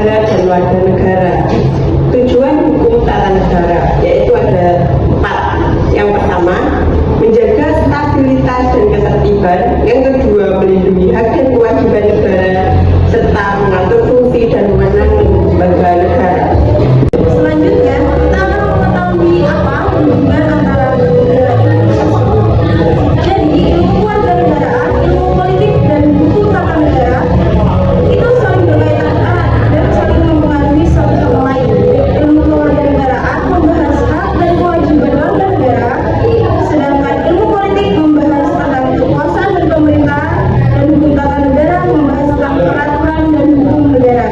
negara dan warga negara. Tujuan hukum tata negara yaitu ada 4. Yang pertama, menjaga stabilitas dan ketertiban. Yang kedua, melindungi hak dan kewajiban negara serta mengatur fungsi dan wewenang lembaga negara. Selanjutnya, kita akan mengetahui apa hubungan antara negara itu. Jadi, ilmu kewarganegaraan, ilmu politik, dan buku tata negara itu saling berkaitan erat dan saling mempengaruhi satu sama lain. Ilmu kewarganegaraan membahas hak dan kewajiban warga negara, sedangkan ilmu politik membahas tentang kekuasaan dan pemerintahan, dan hukum tata negara membahas tentang peraturan dan hukum negara.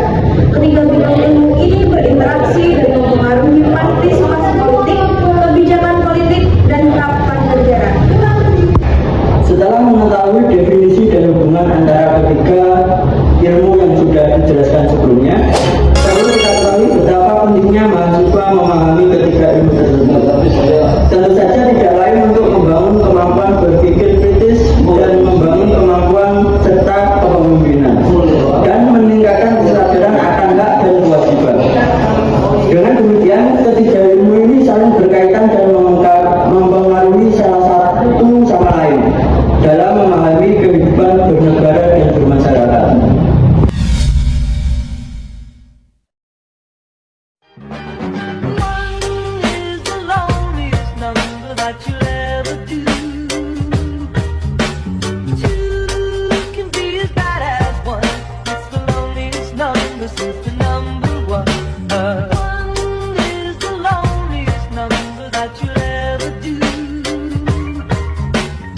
Ketiga bidang ilmu ini berinteraksi dan mempengaruhi partisipasi politik, kebijakan politik, dan kehidupan negara. Setelah mengetahui definisi dan hubungan antara ketiga ilmu yang sudah dijelaskan sebelumnya, perlu kita ketahui betapa pentingnya mahasiswa memahami ketiga ilmu tersebut. Tentu saja tidak lain untuk membangun kemampuan berpikir kritis dan membangun kemampuan serta kepemimpinan dan meningkatkan kesadaran akan hak dan kewajiban. Dengan demikian, ketiga ilmu ini saling berkaitan dan mempengaruhi salah satu sama lain dalam memahami kehidupan bernegara dan bermasyarakat. One is the loneliest number that you'll ever do.